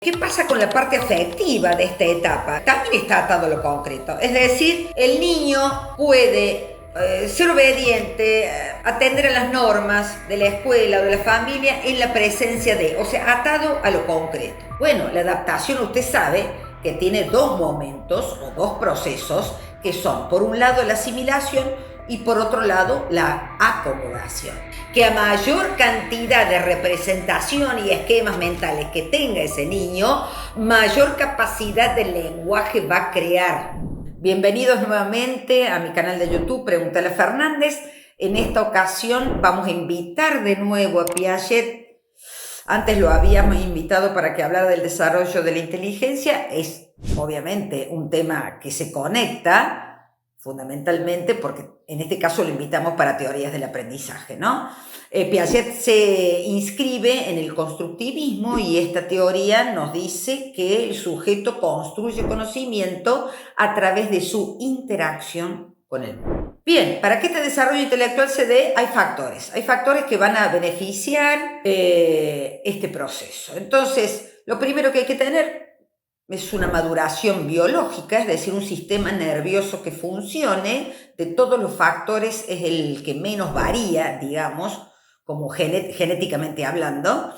¿Qué pasa con la parte afectiva de esta etapa? También está atado a lo concreto. Es decir, el niño puede ser obediente, atender a las normas de la escuela o de la familia en la presencia de, o sea, atado a lo concreto. Bueno, la adaptación, usted sabe que tiene dos momentos o dos procesos que son, por un lado, la asimilación y por otro lado, la acomodación. Que a mayor cantidad de representación y esquemas mentales que tenga ese niño, mayor capacidad de lenguaje va a crear. Bienvenidos nuevamente a mi canal de YouTube, Pregúntale a Fernández. En esta ocasión vamos a invitar de nuevo a Piaget. Antes lo habíamos invitado para que hablara del desarrollo de la inteligencia. Es obviamente un tema que se conecta fundamentalmente porque en este caso lo invitamos para teorías del aprendizaje, ¿no? Piaget se inscribe en el constructivismo y esta teoría nos dice que el sujeto construye conocimiento a través de su interacción con el mundo. Bien, para que este desarrollo intelectual se dé, hay factores que van a beneficiar este proceso. Entonces, lo primero que hay que tener es una maduración biológica, es decir, un sistema nervioso que funcione. De todos los factores es el que menos varía, digamos, como genéticamente hablando.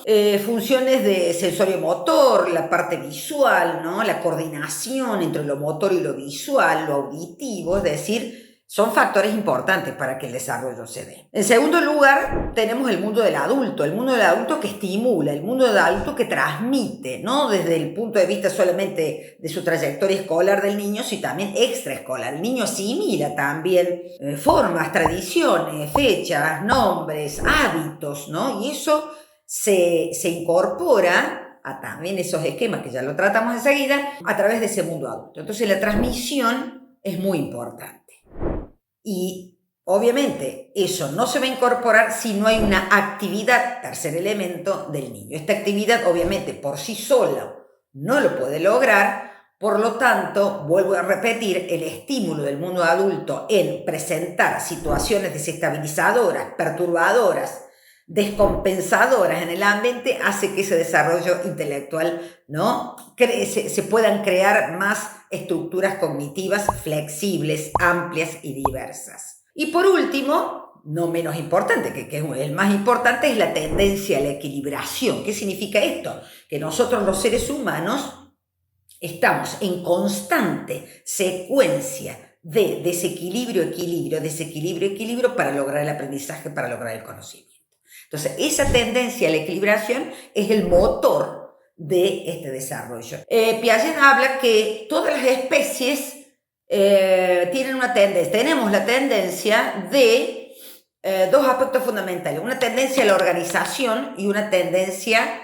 Funciones de sensorio-motor, la parte visual, ¿no? La coordinación entre lo motor y lo visual, lo auditivo, es decir, son factores importantes para que el desarrollo se dé. En segundo lugar, tenemos el mundo del adulto que estimula, el mundo del adulto que transmite, no desde el punto de vista solamente de su trayectoria escolar del niño, sino también extraescolar. El niño asimila también formas, tradiciones, fechas, nombres, hábitos, ¿no? Y eso se incorpora a también esos esquemas que ya lo tratamos enseguida a través de ese mundo adulto. Entonces la transmisión es muy importante. Y obviamente eso no se va a incorporar si no hay una actividad, tercer elemento, del niño. Esta actividad obviamente por sí sola no lo puede lograr, por lo tanto, vuelvo a repetir, el estímulo del mundo adulto en presentar situaciones desestabilizadoras, perturbadoras, descompensadoras en el ambiente hace que ese desarrollo intelectual, ¿no? se puedan crear más estructuras cognitivas flexibles, amplias y diversas. Y por último, no menos importante, que es el más importante, es la tendencia a la equilibración. ¿Qué significa esto? Que nosotros los seres humanos estamos en constante secuencia de desequilibrio, equilibrio para lograr el aprendizaje, para lograr el conocimiento. Entonces, esa tendencia a la equilibración es el motor de este desarrollo. Piaget habla que todas las especies tienen una tendencia, tenemos la tendencia de dos aspectos fundamentales, una tendencia a la organización y una tendencia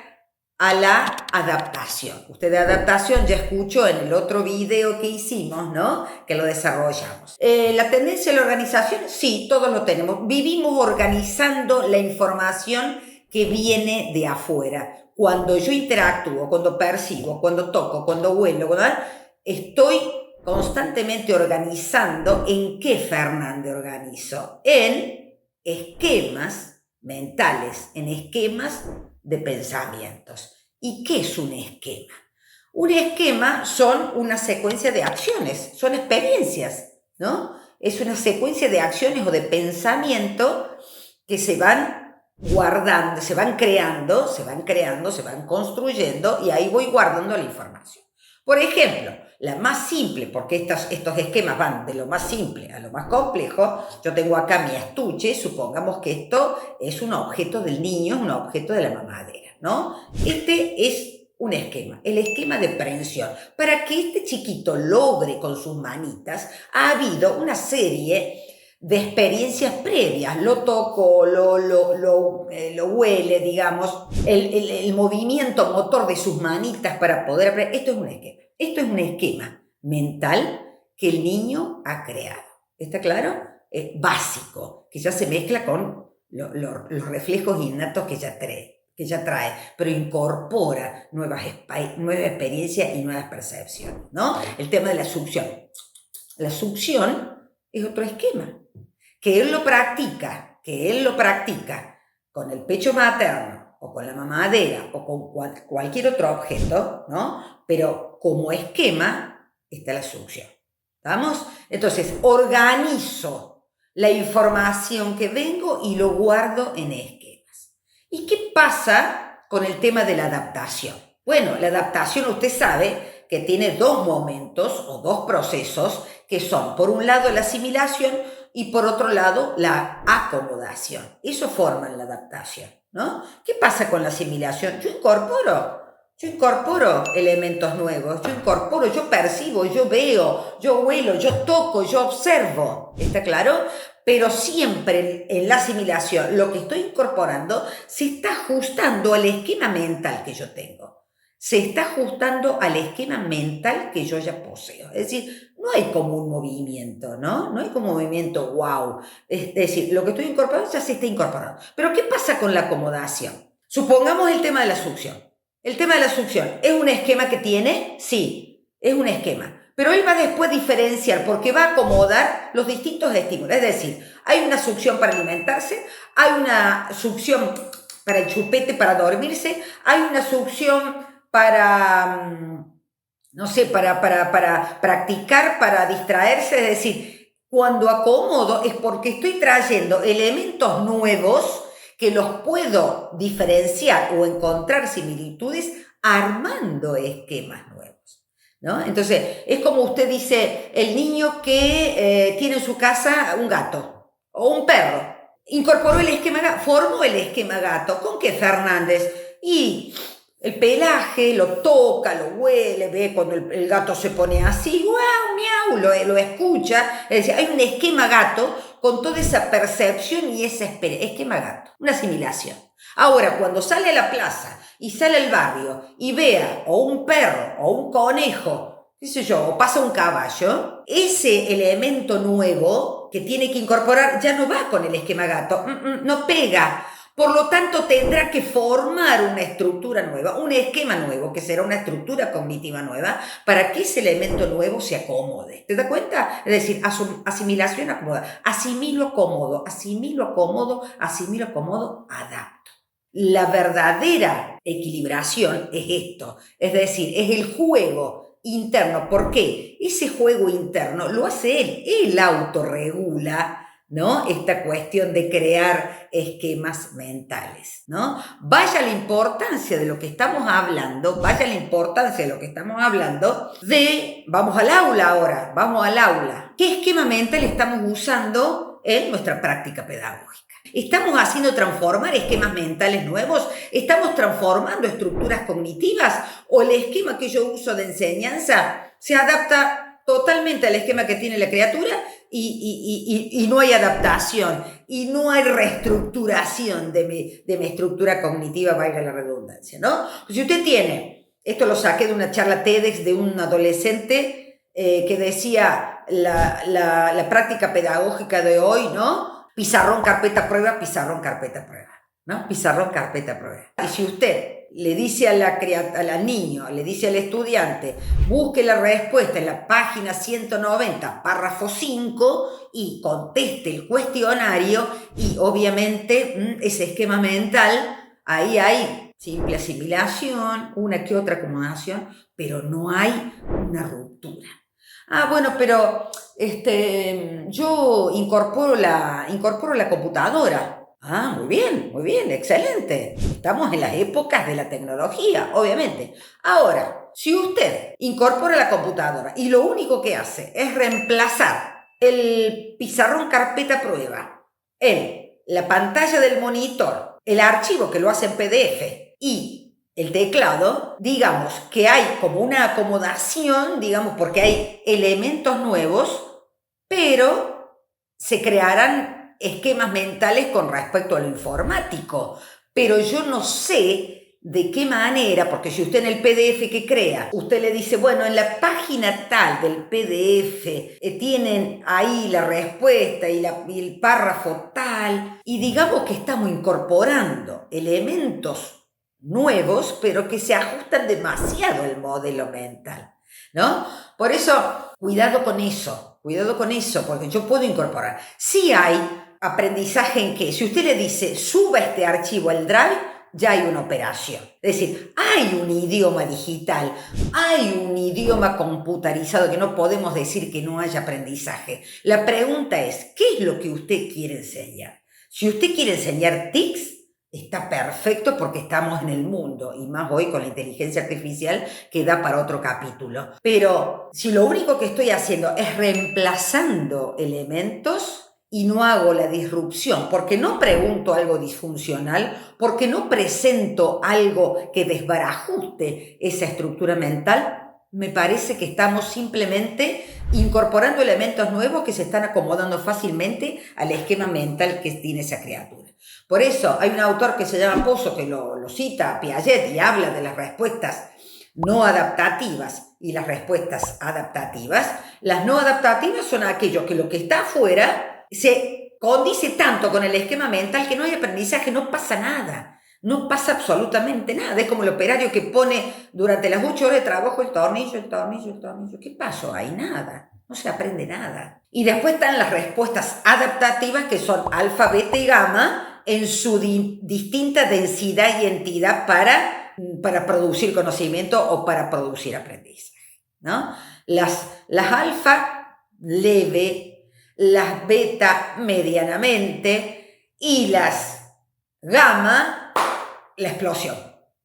a la adaptación. Usted de adaptación ya escuchó en el otro video que hicimos, ¿no? Que lo desarrollamos. La tendencia a la organización, sí, todos lo tenemos. Vivimos organizando la información que viene de afuera. Cuando yo interactúo, cuando percibo, cuando toco, cuando huelo, estoy constantemente organizando. ¿En qué, Fernández, organizo? En esquemas mentales, en esquemas de pensamientos. ¿Y qué es un esquema? Un esquema son una secuencia de acciones, son experiencias, ¿no? Es una secuencia de acciones o de pensamiento que se van guardando, se van creando, se van construyendo y ahí voy guardando la información. Por ejemplo, la más simple, porque estos esquemas van de lo más simple a lo más complejo. Yo tengo acá mi estuche, supongamos que esto es un objeto del niño, es un objeto de la mamadera, ¿no? Este es un esquema, el esquema de prensión. Para que este chiquito logre con sus manitas, ha habido una serie de experiencias previas. Lo toco, lo huele, digamos, el movimiento motor de sus manitas para poder aprender. Esto es un esquema. Esto es un esquema mental que el niño ha creado. ¿Está claro? Básico, que ya se mezcla con los reflejos innatos que ya trae, pero incorpora nuevas experiencias y nuevas percepciones, ¿no? El tema de la succión. La succión es otro esquema, que él lo practica con el pecho materno, o con la mamadera, o con cualquier otro objeto, ¿no? Pero como esquema está la succión. ¿Estamos? Entonces, organizo la información que vengo y lo guardo en esquemas. ¿Y qué pasa con el tema de la adaptación? Bueno, la adaptación usted sabe que tiene dos momentos o dos procesos que son, por un lado, la asimilación y por otro lado, la acomodación. Eso forma la adaptación, ¿no? ¿Qué pasa con la asimilación? Yo incorporo elementos nuevos, yo percibo, yo veo, yo huelo, yo toco, yo observo, ¿está claro? Pero siempre en la asimilación lo que estoy incorporando se está ajustando al esquema mental que yo tengo. Se está ajustando al esquema mental que yo ya poseo. Es decir, no hay como un movimiento, ¿no? No hay como un movimiento wow. Es decir, lo que estoy incorporando ya se está incorporando. Pero ¿qué pasa con la acomodación? Supongamos el tema de la succión. El tema de la succión, ¿es un esquema que tiene? Sí, es un esquema. Pero él va después a diferenciar porque va a acomodar los distintos estímulos. Es decir, hay una succión para alimentarse, hay una succión para el chupete, para dormirse, hay una succión para, no sé, para practicar, para distraerse. Es decir, cuando acomodo es porque estoy trayendo elementos nuevos que los puedo diferenciar o encontrar similitudes armando esquemas nuevos, ¿no? Entonces, es como usted dice, el niño que tiene en su casa un gato o un perro. Incorporó el esquema gato, formó el esquema gato. ¿Con qué, Fernández? Y el pelaje, lo toca, lo huele, ve cuando el gato se pone así, guau, miau, lo escucha. Es decir, hay un esquema gato con toda esa percepción y ese esquema gato, una asimilación. Ahora, cuando sale a la plaza y sale al barrio y vea o un perro o un conejo, qué sé yo, o pasa un caballo, ese elemento nuevo que tiene que incorporar ya no va con el esquema gato, no pega. Por lo tanto, tendrá que formar una estructura nueva, un esquema nuevo, que será una estructura cognitiva nueva, para que ese elemento nuevo se acomode. ¿Te das cuenta? Es decir, asimilación, acomoda. Asimilo, acomodo, adapto. La verdadera equilibración es esto, es decir, es el juego interno. ¿Por qué? Ese juego interno lo hace él autorregula, ¿no? Esta cuestión de crear esquemas mentales, ¿no? Vaya la importancia de lo que estamos hablando, vamos al aula. ¿Qué esquema mental estamos usando en nuestra práctica pedagógica? ¿Estamos haciendo transformar esquemas mentales nuevos? ¿Estamos transformando estructuras cognitivas? ¿O el esquema que yo uso de enseñanza se adapta totalmente al esquema que tiene la criatura y no hay adaptación y no hay reestructuración de mi estructura cognitiva, valga la redundancia, ¿no? Si usted tiene, esto lo saqué de una charla TEDx de un adolescente que decía la práctica pedagógica de hoy, ¿no? Pizarrón, carpeta, prueba, ¿no? Pizarrón, carpeta, prueba. Y si usted le dice al niño, le dice al estudiante, busque la respuesta en la página 190, párrafo 5, y conteste el cuestionario, y obviamente ese esquema mental, ahí hay simple asimilación, una que otra acomodación, pero no hay una ruptura. Bueno, pero yo incorporo la computadora. Muy bien, excelente. Estamos en las épocas de la tecnología, obviamente. Ahora, si usted incorpora la computadora y lo único que hace es reemplazar el pizarrón carpeta prueba en la pantalla del monitor, el archivo que lo hace en PDF y el teclado, digamos que hay como una acomodación, digamos, porque hay elementos nuevos, pero se crearán esquemas mentales con respecto a lo informático. Pero yo no sé de qué manera, porque si usted en el PDF que crea, usted le dice, bueno, en la página tal del PDF tienen ahí la respuesta y el párrafo tal, y digamos que estamos incorporando elementos nuevos, pero que se ajustan demasiado al modelo mental, ¿no? Por eso, cuidado con eso, porque yo puedo incorporar. Sí hay aprendizaje en que, si usted le dice, suba este archivo al Drive, ya hay una operación. Es decir, hay un idioma digital, hay un idioma computarizado que no podemos decir que no haya aprendizaje. La pregunta es, ¿qué es lo que usted quiere enseñar? Si usted quiere enseñar TICs, está perfecto porque estamos en el mundo, y más hoy con la inteligencia artificial que da para otro capítulo. Pero si lo único que estoy haciendo es reemplazando elementos y no hago la disrupción, porque no pregunto algo disfuncional, porque no presento algo que desbarajuste esa estructura mental, me parece que estamos simplemente incorporando elementos nuevos que se están acomodando fácilmente al esquema mental que tiene esa criatura. Por eso hay un autor que se llama Pozo que lo cita a Piaget y habla de las respuestas no adaptativas y las respuestas adaptativas. Las no adaptativas son aquello que lo que está afuera se condice tanto con el esquema mental que no hay aprendizaje, no pasa nada. No pasa absolutamente nada. Es como el operario que pone durante las 8 horas de trabajo el tornillo. ¿Qué pasó? Hay nada. No se aprende nada. Y después están las respuestas adaptativas que son alfa, beta y gamma en su distinta densidad y entidad para producir conocimiento o para producir aprendizaje, ¿no? Las alfa leve, las beta medianamente y las gamma la explosión.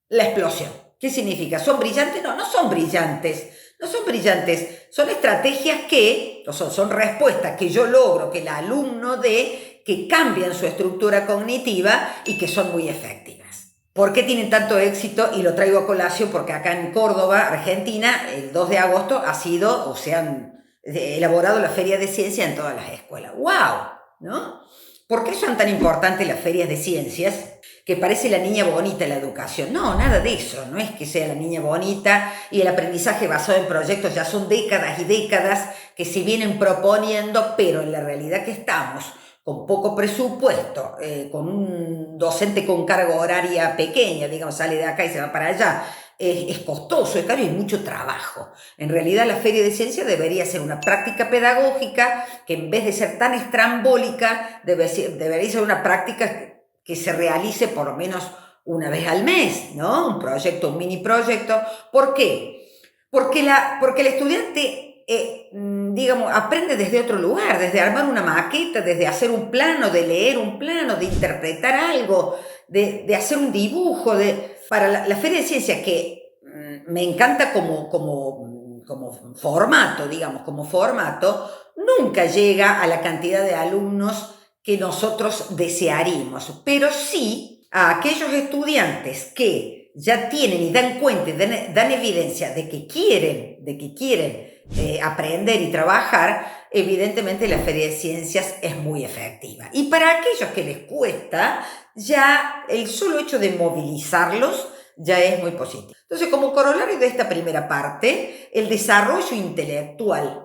La explosión. ¿Qué significa? ¿Son brillantes? No, no son brillantes. No son brillantes. Son estrategias que, son respuestas que yo logro que el alumno dé, que cambian su estructura cognitiva y que son muy efectivas. ¿Por qué tienen tanto éxito? Y lo traigo a colación porque acá en Córdoba, Argentina, el 2 de agosto se han elaborado la Feria de Ciencia en todas las escuelas. ¡Wow! ¿No? ¿Por qué son tan importantes las ferias de ciencias? Que parece la niña bonita la educación. No, nada de eso. No es que sea la niña bonita y el aprendizaje basado en proyectos ya son décadas y décadas que se vienen proponiendo, pero en la realidad que estamos con poco presupuesto, con un docente con carga horaria pequeña, digamos, sale de acá y se va para allá, es costoso, es caro y mucho trabajo. En realidad la Feria de Ciencia debería ser una práctica pedagógica que en vez de ser tan estrambólica, debería ser una práctica que se realice por lo menos una vez al mes, ¿no? Un proyecto, un mini proyecto. ¿Por qué? Porque el estudiante aprende desde otro lugar, desde armar una maqueta, desde hacer un plano, de leer un plano, de interpretar algo, de hacer un dibujo. Para la Feria de Ciencia, que me encanta como formato, nunca llega a la cantidad de alumnos que nosotros desearíamos, pero sí a aquellos estudiantes que ya tienen y dan cuenta, dan evidencia de que quieren aprender y trabajar. Evidentemente la Feria de Ciencias es muy efectiva. Y para aquellos que les cuesta, ya el solo hecho de movilizarlos ya es muy positivo. Entonces, como corolario de esta primera parte, el desarrollo intelectual,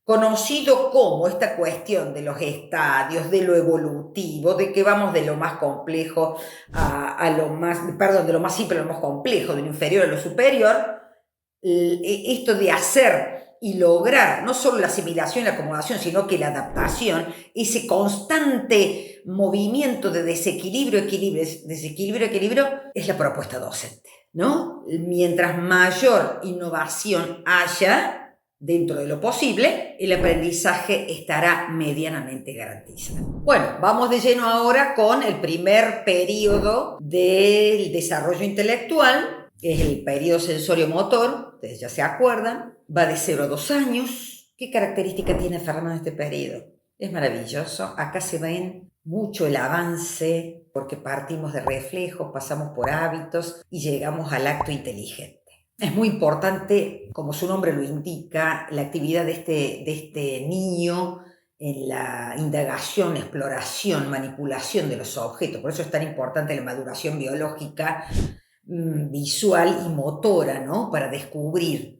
conocido como esta cuestión de los estadios, de lo evolutivo, de que vamos de lo más complejo de lo más simple a lo más complejo, de lo inferior a lo superior. Esto de hacer y lograr no solo la asimilación y la acomodación, sino que la adaptación, ese constante movimiento de desequilibrio, equilibrio, es la propuesta docente, ¿no? Mientras mayor innovación haya dentro de lo posible, el aprendizaje estará medianamente garantizado. Bueno, vamos de lleno ahora con el primer periodo del desarrollo intelectual, que es el periodo sensorio-motor. Ustedes ya se acuerdan, va de 0 a 2 años. ¿Qué característica tiene, Fernando, este periodo? Es maravilloso. Acá se ven mucho el avance, porque partimos de reflejos, pasamos por hábitos y llegamos al acto inteligente. Es muy importante, como su nombre lo indica, la actividad de este niño en la indagación, exploración, manipulación de los objetos. Por eso es tan importante la maduración biológica, visual y motora, ¿no? Para descubrir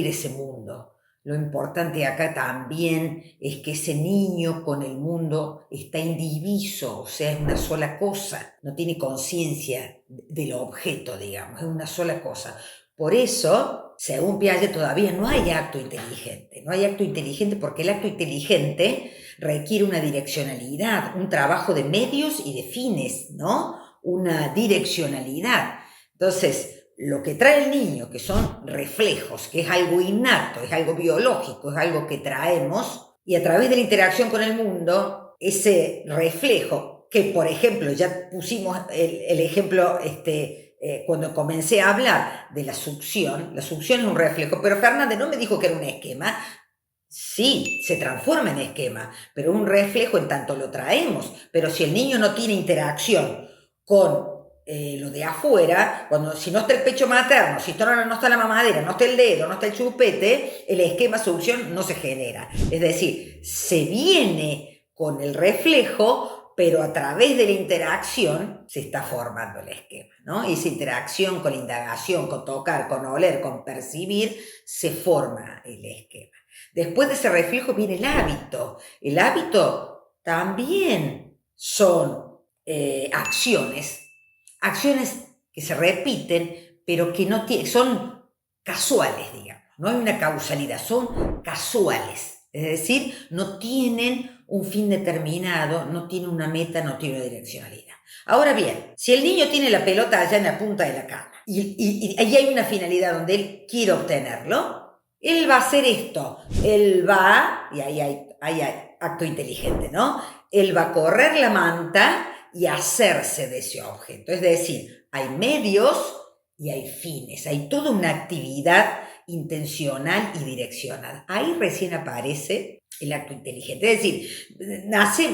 ese mundo. Lo importante acá también es que ese niño con el mundo está indiviso, o sea, es una sola cosa, no tiene conciencia del objeto, digamos, es una sola cosa. Por eso, según Piaget, todavía no hay acto inteligente. No hay acto inteligente porque el acto inteligente requiere una direccionalidad, un trabajo de medios y de fines, ¿no? Una direccionalidad. Entonces, lo que trae el niño, que son reflejos, que es algo innato, es algo biológico, es algo que traemos, y a través de la interacción con el mundo, ese reflejo, que por ejemplo, ya pusimos el ejemplo, cuando comencé a hablar de la succión es un reflejo, pero Fernández no me dijo que era un esquema. Sí, se transforma en esquema, pero es un reflejo en tanto lo traemos. Pero si el niño no tiene interacción con lo de afuera, si no está el pecho materno, si no está la mamadera, no está el dedo, no está el chupete, el esquema succión no se genera. Es decir, se viene con el reflejo, pero a través de la interacción se está formando el esquema, ¿no? Y esa interacción con la indagación, con tocar, con oler, con percibir, se forma el esquema. Después de ese reflejo viene el hábito. El hábito también son acciones que se repiten, pero que no son casuales, digamos. No hay una causalidad, son casuales. Es decir, no tienen un fin determinado, no tienen una meta, no tienen una direccionalidad. Ahora bien, si el niño tiene la pelota allá en la punta de la cama y hay una finalidad donde él quiere obtenerlo, él va a hacer esto. Él va, y ahí hay acto inteligente, ¿no? Él va a correr la manta y hacerse de ese objeto. Es decir, hay medios y hay fines, hay toda una actividad intencional y direccional. Ahí recién aparece el acto inteligente. Es decir,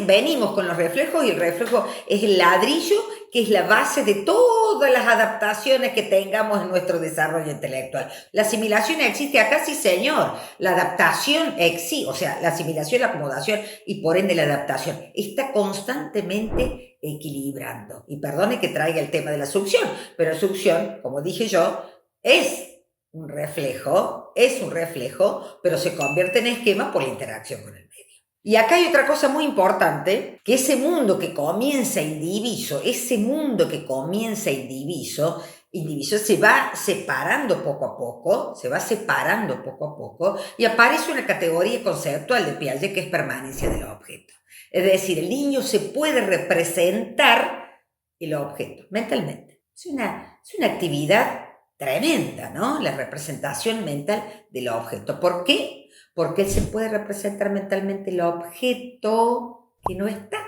venimos con los reflejos y el reflejo es el ladrillo que es la base de todas las adaptaciones que tengamos en nuestro desarrollo intelectual. La asimilación existe acá, sí señor. La adaptación existe, o sea, la asimilación, la acomodación y por ende la adaptación está constantemente equilibrando. Y perdone que traiga el tema de la succión, pero la succión, como dije yo, es un reflejo, pero se convierte en esquema por la interacción con el medio. Y acá hay otra cosa muy importante, que ese mundo que comienza indiviso se va separando poco a poco, y aparece una categoría conceptual de Piaget que es permanencia del objeto. Es decir, el niño se puede representar el objeto mentalmente. Es una actividad tremenda, ¿no? La representación mental del objeto. ¿Por qué? Porque él se puede representar mentalmente el objeto que no está.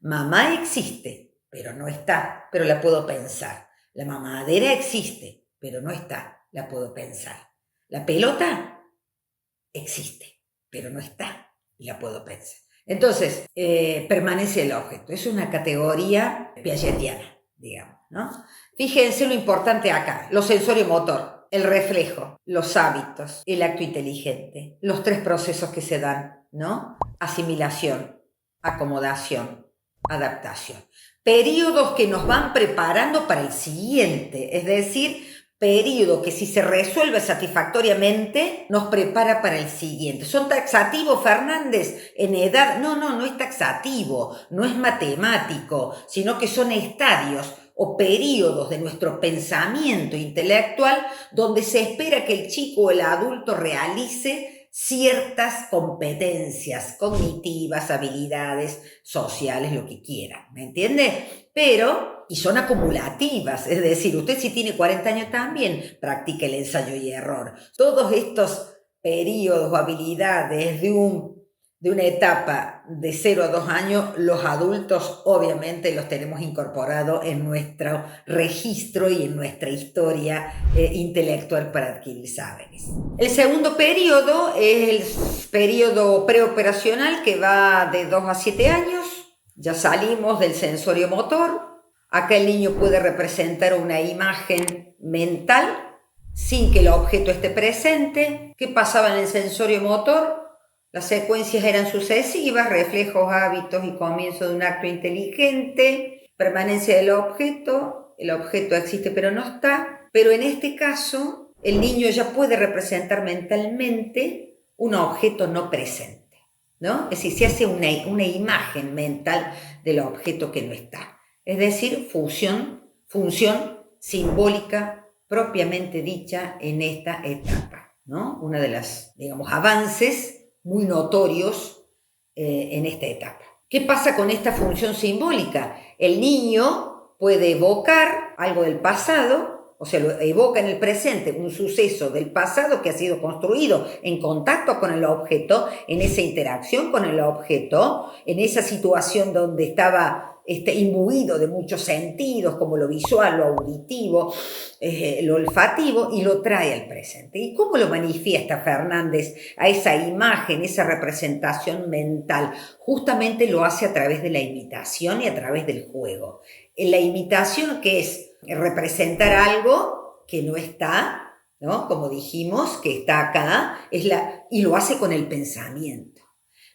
Mamá existe, pero no está, pero la puedo pensar. La mamadera existe, pero no está, la puedo pensar. La pelota existe, pero no está, y la puedo pensar. Entonces, permanece el objeto. Es una categoría piagetiana, digamos, ¿no? Fíjense lo importante acá, lo sensorio-motor, el reflejo, los hábitos, el acto inteligente, los tres procesos que se dan, ¿no? Asimilación, acomodación, adaptación. Periodos que nos van preparando para el siguiente, es decir, periodo que si se resuelve satisfactoriamente nos prepara para el siguiente. ¿Son taxativos, Fernández, en edad? No es taxativo, no es matemático, sino que son estadios o periodos de nuestro pensamiento intelectual donde se espera que el chico o el adulto realice ciertas competencias cognitivas, habilidades sociales, lo que quiera, ¿me entiende? Y son acumulativas, es decir, usted si tiene 40 años también practica el ensayo y error. Todos estos periodos o habilidades de una etapa de 0 a 2 años, los adultos obviamente los tenemos incorporados en nuestro registro y en nuestra historia intelectual para adquirir saberes. El segundo periodo es el periodo preoperacional que va de 2 a 7 años. Ya salimos del sensorio motor. Acá el niño puede representar una imagen mental sin que el objeto esté presente. ¿Qué pasaba en el sensorio motor? Las secuencias eran sucesivas, reflejos, hábitos y comienzo de un acto inteligente, permanencia del objeto, el objeto existe pero no está, pero en este caso el niño ya puede representar mentalmente un objeto no presente, ¿no? Es decir, se hace una imagen mental del objeto que no está. Es decir, función simbólica propiamente dicha en esta etapa, ¿no? Una de las, avances muy notorios en esta etapa. ¿Qué pasa con esta función simbólica? El niño puede evocar algo del pasado, o sea, lo evoca en el presente un suceso del pasado que ha sido construido en contacto con el objeto, en esa interacción con el objeto, en esa situación donde estaba imbuido de muchos sentidos, como lo visual, lo auditivo, lo olfativo, y lo trae al presente. ¿Y cómo lo manifiesta Fernández a esa imagen, esa representación mental? Justamente lo hace a través de la imitación y a través del juego. En la imitación, que es representar algo que no está, ¿no? Como dijimos, que está acá, y lo hace con el pensamiento.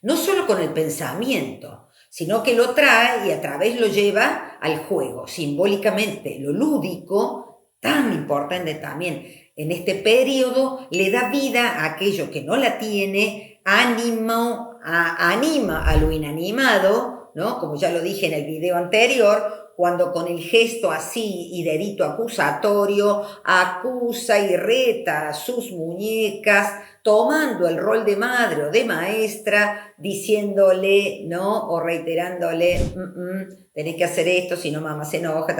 No solo con el pensamiento, sino que lo trae y a través lo lleva al juego, simbólicamente. Lo lúdico, tan importante también en este periodo, le da vida a aquello que no la tiene, anima a lo inanimado, ¿no? Como ya lo dije en el video anterior, cuando con el gesto así y dedito acusatorio acusa y reta a sus muñecas, tomando el rol de madre o de maestra, diciéndole, ¿no? O reiterándole, tenés que hacer esto, si no mamá se enoja,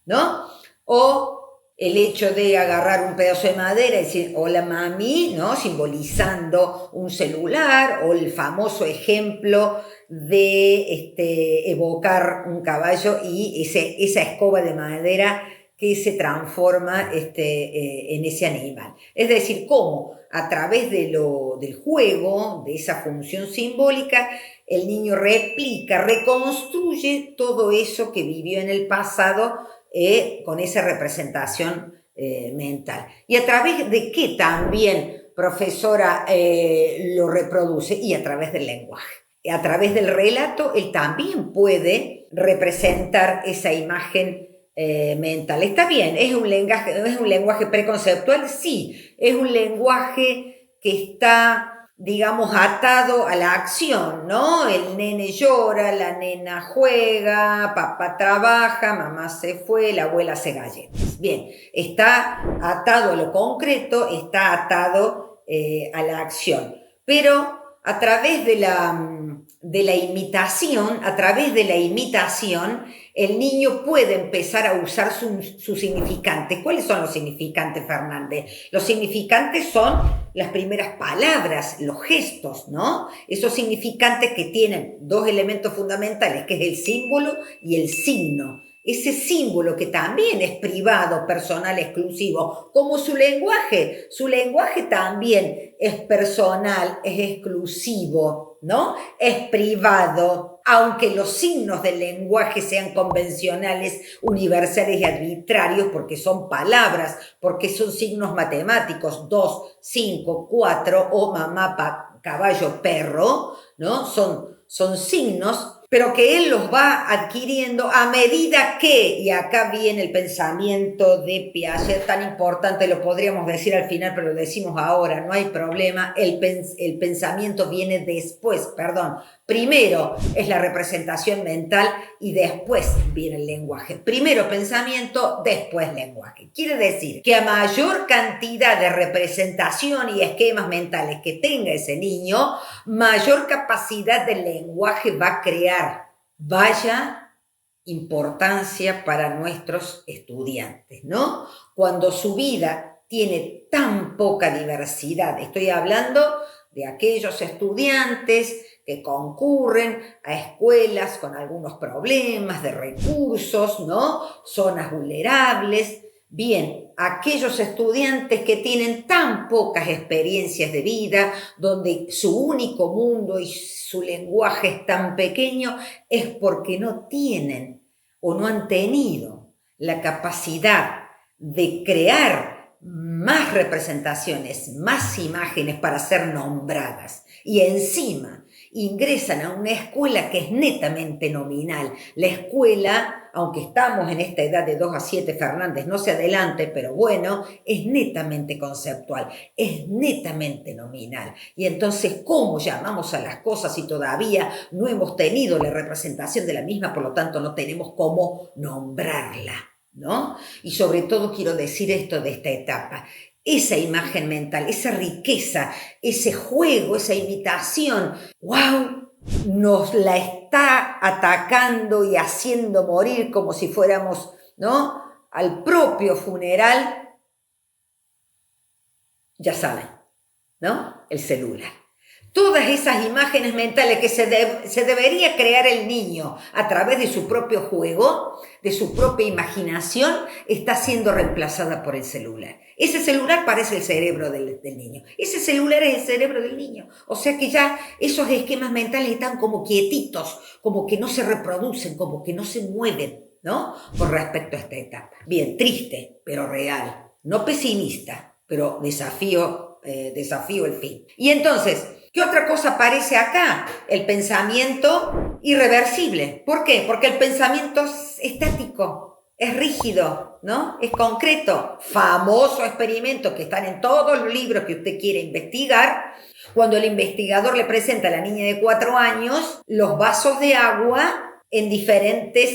¿no? O el hecho de agarrar un pedazo de madera y decir, hola mami, ¿no? Simbolizando un celular, o el famoso ejemplo de evocar un caballo y esa escoba de madera que se transforma en ese animal. Es decir, cómo a través del juego, de esa función simbólica, el niño replica, reconstruye todo eso que vivió en el pasado con esa representación mental. ¿Y a través de qué también, profesora, lo reproduce? Y a través del lenguaje. A través del relato, él también puede representar esa imagen mental. Está bien, ¿es un lenguaje preconceptual? Sí, es un lenguaje que está, digamos, atado a la acción, ¿no? El nene llora, la nena juega, papá trabaja, mamá se fue, la abuela hace galletas. Bien, está atado a lo concreto, está atado a la acción. Pero a través de la imitación, el niño puede empezar a usar sus significantes. ¿Cuáles son los significantes, Fernández? Los significantes son las primeras palabras, los gestos, ¿no? Esos significantes que tienen dos elementos fundamentales, que es el símbolo y el signo. Ese símbolo que también es privado, personal, exclusivo, como su lenguaje. Su lenguaje también es personal, es exclusivo, ¿no? Es privado, aunque los signos del lenguaje sean convencionales, universales y arbitrarios, porque son palabras, porque son signos matemáticos, 2, 5, 4, o mamá, caballo, perro, ¿no? Son signos, pero que él los va adquiriendo a medida que, y acá viene el pensamiento de Piaget, tan importante, lo podríamos decir al final, pero lo decimos ahora, no hay problema, el pensamiento viene después, perdón. Primero es la representación mental y después viene el lenguaje. Primero pensamiento, después lenguaje. Quiere decir que a mayor cantidad de representación y esquemas mentales que tenga ese niño, mayor capacidad del lenguaje va a crear. Vaya importancia para nuestros estudiantes, ¿no? Cuando su vida tiene tan poca diversidad, estoy hablando de aquellos estudiantes que concurren a escuelas con algunos problemas de recursos, ¿no? Zonas vulnerables. Bien, aquellos estudiantes que tienen tan pocas experiencias de vida, donde su único mundo y su lenguaje es tan pequeño, es porque no tienen o no han tenido la capacidad de crear más representaciones, más imágenes para ser nombradas. Y encima ingresan a una escuela que es netamente nominal. La escuela, aunque estamos en esta edad de 2 a 7, Fernández, no se adelante, pero bueno, es netamente conceptual, es netamente nominal. Y entonces, ¿cómo llamamos a las cosas si todavía no hemos tenido la representación de la misma? Por lo tanto, no tenemos cómo nombrarla, ¿no? Y sobre todo quiero decir esto de esta etapa. esa imagen mental, esa riqueza, ese juego, esa imitación. ¡Wow! Nos la está atacando y haciendo morir como si fuéramos, ¿no?, al propio funeral. Ya saben, ¿no? El celular. Todas esas imágenes mentales que se debería crear el niño a través de su propio juego, de su propia imaginación, está siendo reemplazada por el celular. Ese celular parece el cerebro del niño. Ese celular es el cerebro del niño. O sea que ya esos esquemas mentales están como quietitos, como que no se reproducen, como que no se mueven, ¿no?, con respecto a esta etapa. Bien, triste, pero real. No pesimista, pero desafío el fin. Y entonces, ¿qué otra cosa aparece acá? El pensamiento irreversible. ¿Por qué? Porque el pensamiento es estático, es rígido, ¿no? Es concreto. Famoso experimento que están en todos los libros que usted quiere investigar. Cuando el investigador le presenta a la niña de 4 años los vasos de agua en diferentes,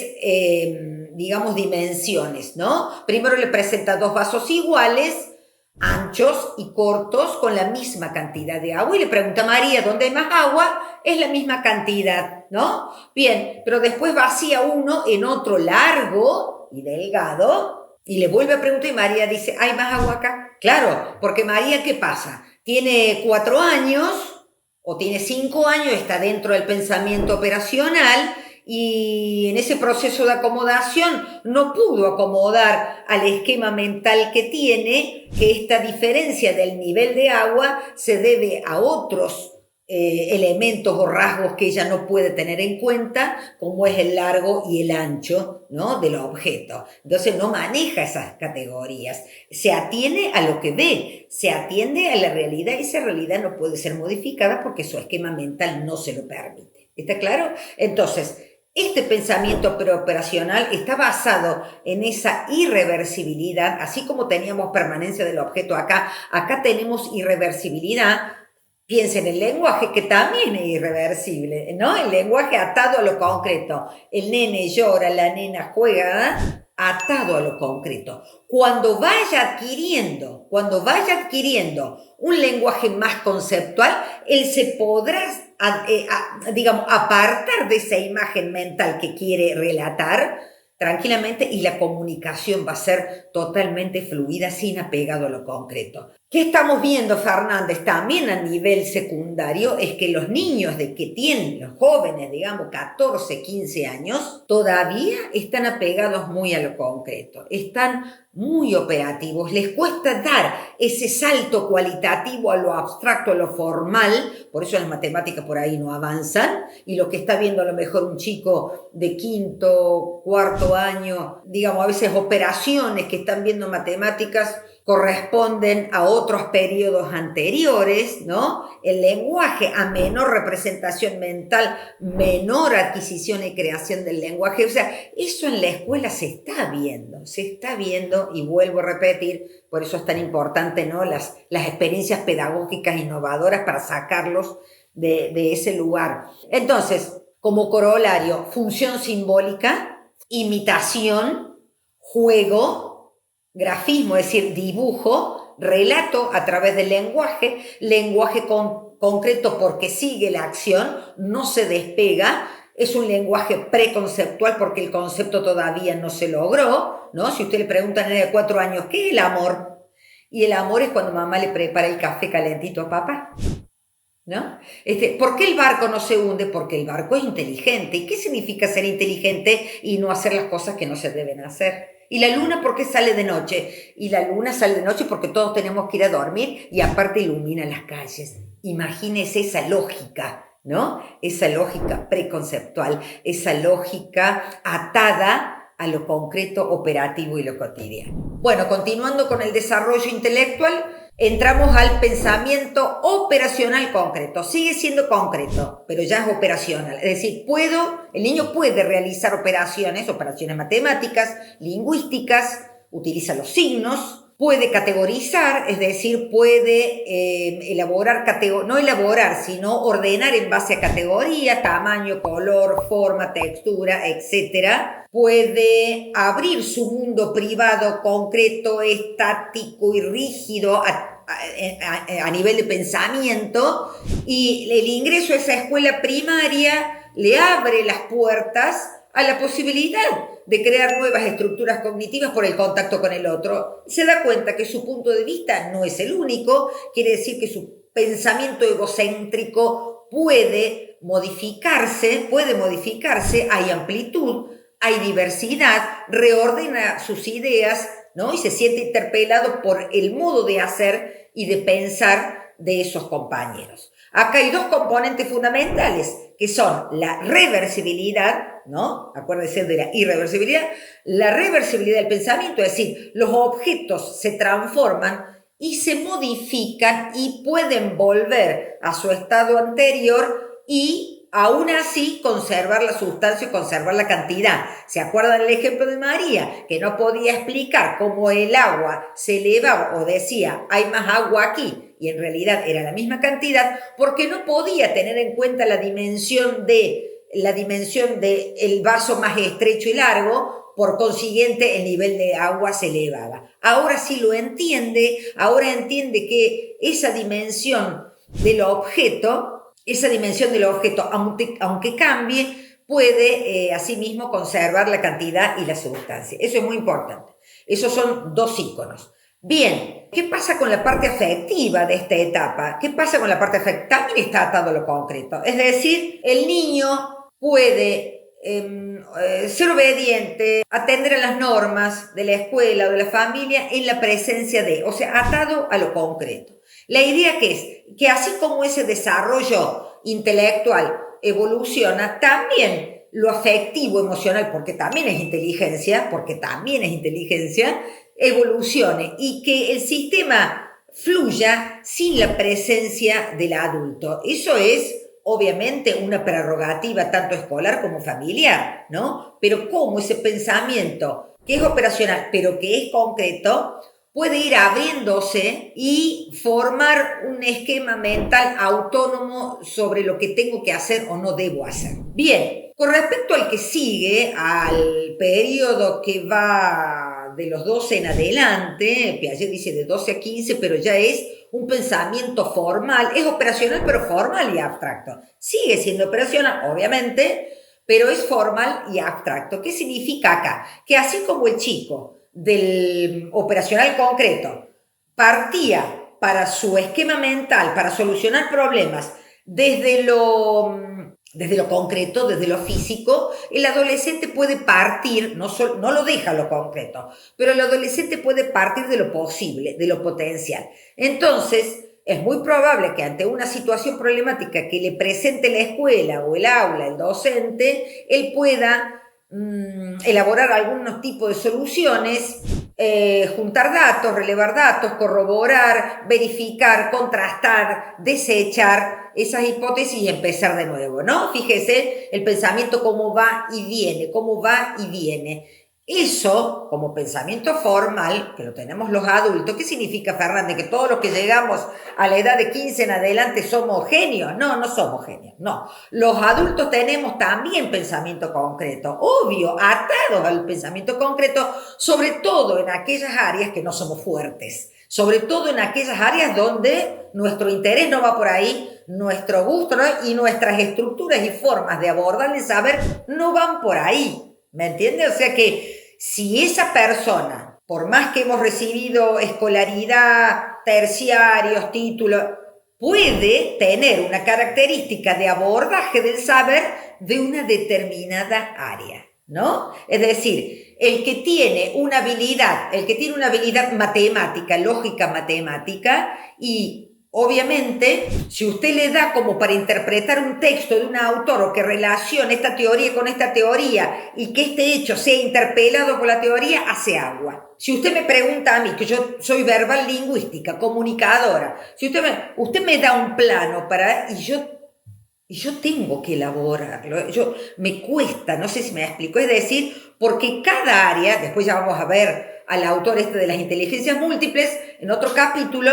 dimensiones, ¿no? Primero le presenta 2 vasos iguales, anchos y cortos, con la misma cantidad de agua, y le pregunta a María, ¿dónde hay más agua? Es la misma cantidad, ¿no? Bien, pero después vacía uno en otro largo y delgado, y le vuelve a preguntar, y María dice, ¿hay más agua acá? Claro, porque María, ¿qué pasa? Tiene 4 años, o tiene 5 años, está dentro del pensamiento operacional, y en ese proceso de acomodación no pudo acomodar al esquema mental que tiene, que esta diferencia del nivel de agua se debe a otros elementos o rasgos que ella no puede tener en cuenta, como es el largo y el ancho, ¿no?, del objeto. Entonces no maneja esas categorías, se atiene a lo que ve, se atiende a la realidad, y esa realidad no puede ser modificada porque su esquema mental no se lo permite. ¿Está claro? Entonces, este pensamiento preoperacional está basado en esa irreversibilidad, así como teníamos permanencia del objeto acá tenemos irreversibilidad. Piensen en el lenguaje, que también es irreversible, ¿no? El lenguaje atado a lo concreto. El nene llora, la nena juega, atado a lo concreto. Cuando vaya adquiriendo un lenguaje más conceptual, él se podrá, apartar de esa imagen mental que quiere relatar tranquilamente, y la comunicación va a ser totalmente fluida, sin apegado a lo concreto. ¿Qué estamos viendo, Fernández, también a nivel secundario? Es que los niños los jóvenes, 14, 15 años, todavía están apegados muy a lo concreto, están muy operativos, les cuesta dar ese salto cualitativo a lo abstracto, a lo formal, por eso las matemáticas por ahí no avanzan, y lo que está viendo a lo mejor un chico de 5º, 4º año, a veces operaciones que están viendo matemáticas, corresponden a otros periodos anteriores, ¿no? El lenguaje, a menor representación mental, menor adquisición y creación del lenguaje. O sea, eso en la escuela se está viendo, y vuelvo a repetir, por eso es tan importante, ¿no?, las experiencias pedagógicas innovadoras para sacarlos de ese lugar. Entonces, como corolario, función simbólica, imitación, juego, grafismo, es decir, dibujo, relato a través del lenguaje concreto porque sigue la acción, no se despega, es un lenguaje preconceptual porque el concepto todavía no se logró, ¿no? Si usted le pregunta a una niña de 4 años, ¿qué es el amor? Y el amor es cuando mamá le prepara el café calentito a papá, ¿no? ¿Por qué el barco no se hunde? Porque el barco es inteligente. ¿Y qué significa ser inteligente y no hacer las cosas que no se deben hacer? ¿Y la luna por qué sale de noche? Y la luna sale de noche porque todos tenemos que ir a dormir, y aparte ilumina las calles. Imagínese esa lógica, ¿no? Esa lógica preconceptual, esa lógica atada a lo concreto, operativo y lo cotidiano. Bueno, continuando con el desarrollo intelectual, entramos al pensamiento operacional concreto. Sigue siendo concreto, pero ya es operacional. Es decir, el niño puede realizar operaciones matemáticas, lingüísticas, utiliza los signos, puede categorizar, es decir, puede no elaborar, sino ordenar en base a categoría, tamaño, color, forma, textura, etc. Puede abrir su mundo privado, concreto, estático y rígido a nivel de pensamiento, y el ingreso a esa escuela primaria le abre las puertas a la posibilidad de crear nuevas estructuras cognitivas por el contacto con el otro. Se da cuenta que su punto de vista no es el único, quiere decir que su pensamiento egocéntrico puede modificarse, hay amplitud, hay diversidad, reordena sus ideas, ¿no? Y se siente interpelado por el modo de hacer y de pensar de esos compañeros. Acá hay dos componentes fundamentales, que son la reversibilidad, ¿no? Acuérdense de la irreversibilidad, la reversibilidad del pensamiento, es decir, los objetos se transforman y se modifican y pueden volver a su estado anterior y aún así conservar la sustancia y conservar la cantidad. ¿Se acuerdan del ejemplo de María? Que no podía explicar cómo el agua se elevaba o decía, hay más agua aquí, y en realidad era la misma cantidad, porque no podía tener en cuenta la dimensión de el vaso más estrecho y largo, por consiguiente el nivel de agua se elevaba. Ahora sí lo entiende, ahora entiende que esa dimensión del objeto, aunque cambie, puede asimismo conservar la cantidad y la sustancia. Eso es muy importante. Esos son dos íconos. Bien, ¿qué pasa con la parte afectiva de esta etapa? ¿Qué pasa con la parte afectiva? También está atado a lo concreto. Es decir, el niño puede ser obediente, atender a las normas de la escuela o de la familia en la presencia de, o sea, atado a lo concreto. La idea que es que así como ese desarrollo intelectual evoluciona, también lo afectivo, emocional, porque también es inteligencia, evolucione y que el sistema fluya sin la presencia del adulto. Eso es obviamente una prerrogativa tanto escolar como familiar, ¿no? Pero cómo ese pensamiento que es operacional, pero que es concreto, puede ir abriéndose y formar un esquema mental autónomo sobre lo que tengo que hacer o no debo hacer. Bien, con respecto al que sigue, al periodo que va de los 12 en adelante, Piaget dice de 12 a 15, pero ya es un pensamiento formal, es operacional pero formal y abstracto. Sigue siendo operacional, obviamente, pero es formal y abstracto. ¿Qué significa acá? Que así como el chico del operacional concreto partía para su esquema mental, para solucionar problemas desde lo concreto, desde lo físico, el adolescente puede partir, no lo deja lo concreto, pero el adolescente puede partir de lo posible, de lo potencial. Entonces, es muy probable que ante una situación problemática que le presente la escuela o el aula, el docente, él pueda elaborar algunos tipos de soluciones, juntar datos, relevar datos, corroborar, verificar, contrastar, desechar esas hipótesis y empezar de nuevo, ¿no? Fíjese el pensamiento cómo va y viene. Eso, como pensamiento formal, que lo tenemos los adultos, ¿qué significa, Fernández? ¿Que todos los que llegamos a la edad de 15 en adelante somos genios? No, no somos genios, no. Los adultos tenemos también pensamiento concreto, obvio, atados al pensamiento concreto, sobre todo en aquellas áreas que no somos fuertes, sobre todo en aquellas áreas donde nuestro interés no va por ahí, nuestro gusto, ¿no? Y nuestras estructuras y formas de abordar el saber no van por ahí. ¿Me entiende? O sea que si esa persona, por más que hemos recibido escolaridad, terciarios, títulos, puede tener una característica de abordaje del saber de una determinada área, ¿no? Es decir, el que tiene una habilidad matemática, lógica matemática, y obviamente, si usted le da como para interpretar un texto de un autor o que relacione esta teoría con esta teoría y que este hecho sea interpelado por la teoría, hace agua. Si usted me pregunta a mí, que yo soy verbal lingüística, comunicadora, si usted me da un plano y yo tengo que elaborarlo, me cuesta, no sé si me explico, es decir, porque cada área, después ya vamos a ver al autor de las inteligencias múltiples, en otro capítulo,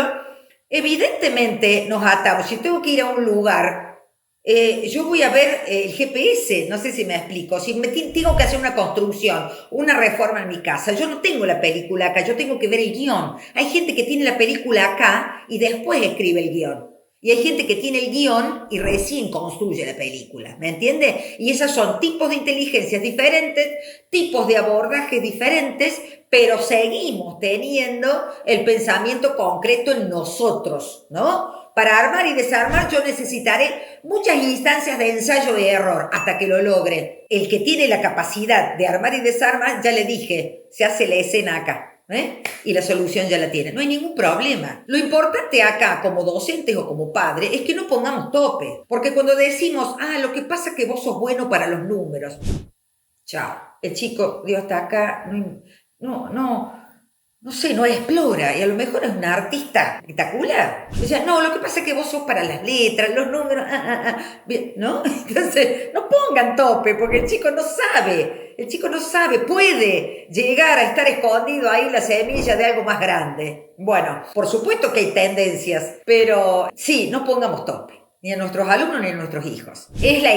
evidentemente nos atamos. Si tengo que ir a un lugar, yo voy a ver el GPS, no sé si me explico. Si tengo que hacer una construcción, una reforma en mi casa, yo no tengo la película acá, yo tengo que ver el guión. Hay gente que tiene la película acá y después escribe el guión. Y hay gente que tiene el guión y recién construye la película, ¿me entiende? Y esos son tipos de inteligencias diferentes, tipos de abordajes diferentes, pero seguimos teniendo el pensamiento concreto en nosotros, ¿no? Para armar y desarmar yo necesitaré muchas instancias de ensayo y error hasta que lo logre. El que tiene la capacidad de armar y desarmar, ya le dije, se hace la escena acá. Y la solución ya la tiene. No hay ningún problema. Lo importante acá, como docentes o como padres, es que no pongamos tope. Porque cuando decimos, lo que pasa es que vos sos bueno para los números. Chao. El chico, Dios, está acá, no sé, no explora, y a lo mejor es un artista espectacular. O sea, no, lo que pasa es que vos sos para las letras, los números, bien, ¿no? Entonces, no pongan tope, porque el chico no sabe, puede llegar a estar escondido ahí la semilla de algo más grande. Bueno, por supuesto que hay tendencias, pero sí, no pongamos tope. Ni a nuestros alumnos ni a nuestros hijos. Es la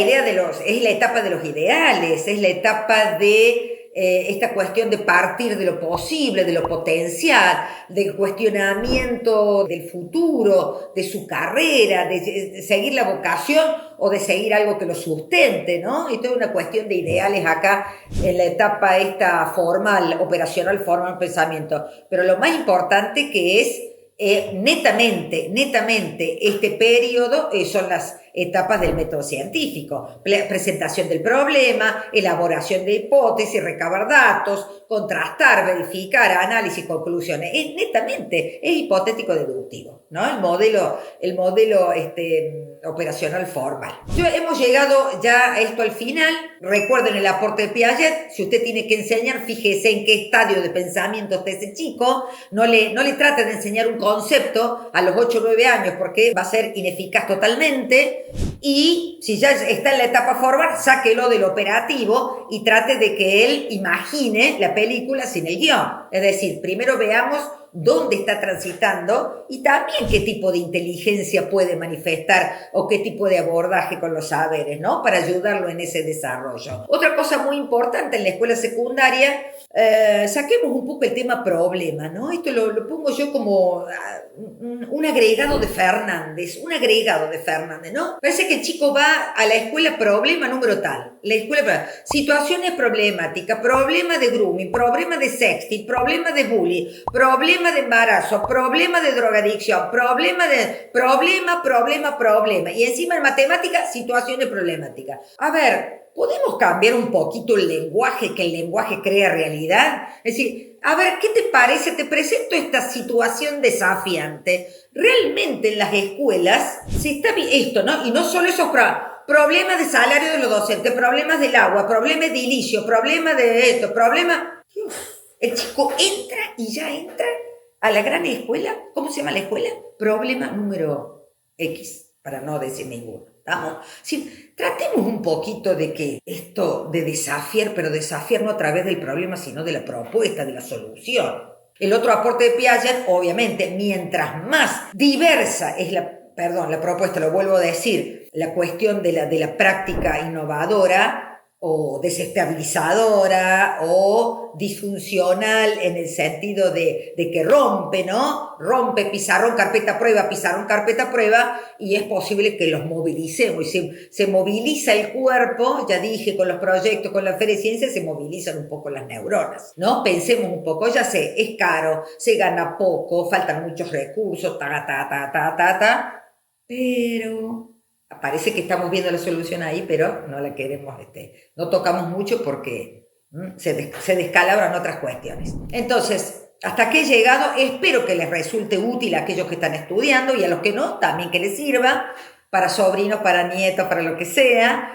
etapa de los ideales, es la etapa de esta cuestión de partir de lo posible, de lo potencial, del cuestionamiento del futuro, de su carrera, de seguir la vocación o de seguir algo que lo sustente, ¿no? Y toda una cuestión de ideales acá en la etapa esta formal, operacional, formal, pensamiento. Pero lo más importante que es netamente, este periodo son las etapas del método científico, presentación del problema, elaboración de hipótesis, recabar datos, contrastar, verificar, análisis, conclusiones. Es hipotético deductivo, ¿no? El modelo operacional formal. Hemos llegado ya a esto al final. Recuerden el aporte de Piaget. Si usted tiene que enseñar, fíjese en qué estadio de pensamiento está ese chico. No le trate de enseñar un concepto a los 8 o 9 años porque va a ser ineficaz totalmente. Y si ya está en la etapa formal, sáquelo del operativo y trate de que él imagine la película sin el guión. Es decir, primero veamos dónde está transitando y también qué tipo de inteligencia puede manifestar o qué tipo de abordaje con los saberes, ¿no? Para ayudarlo en ese desarrollo. Otra cosa muy importante en la escuela secundaria, saquemos un poco el tema problema, ¿no? Esto lo pongo yo como un agregado de Fernández, ¿no? Parece que el chico va a la escuela problema número tal, situaciones problemáticas, problema de grooming, problema de sexting, problema de bullying, problema de embarazo, problema de drogadicción, problema. Y encima en matemáticas, situaciones problemáticas. A ver, ¿podemos cambiar un poquito el lenguaje, que el lenguaje crea realidad? Es decir, a ver, ¿qué te parece? Te presento esta situación desafiante. Realmente en las escuelas se está esto, ¿no? Y no solo esos problemas de salario de los docentes, problemas del agua, problemas de edilicio, problemas de esto, problemas... El chico entra y ya entra a la gran escuela. ¿Cómo se llama la escuela? Problema número X, para no decir ninguno. ¿Estamos? Sí, tratemos un poquito de que esto de desafiar, pero desafiar no a través del problema, sino de la propuesta, de la solución. El otro aporte de Piaget, obviamente, mientras más diversa es la propuesta, lo vuelvo a decir, la cuestión de la práctica innovadora, o desestabilizadora o disfuncional en el sentido de que rompe, ¿no? Rompe pizarrón, carpeta, prueba, y es posible que los movilicemos. Y se moviliza el cuerpo, ya dije, con los proyectos, con la Feria de Ciencias, se movilizan un poco las neuronas, ¿no? Pensemos un poco, ya sé, es caro, se gana poco, faltan muchos recursos, pero... Parece que estamos viendo la solución ahí, pero no la queremos, no tocamos mucho porque se descalabran otras cuestiones. Entonces, hasta aquí he llegado. Espero que les resulte útil a aquellos que están estudiando y a los que no, también que les sirva para sobrinos, para nietos, para lo que sea.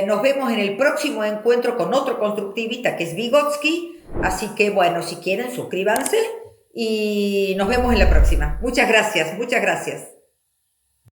Nos vemos en el próximo encuentro con otro constructivista que es Vygotsky. Así que, bueno, si quieren, suscríbanse y nos vemos en la próxima. Muchas gracias.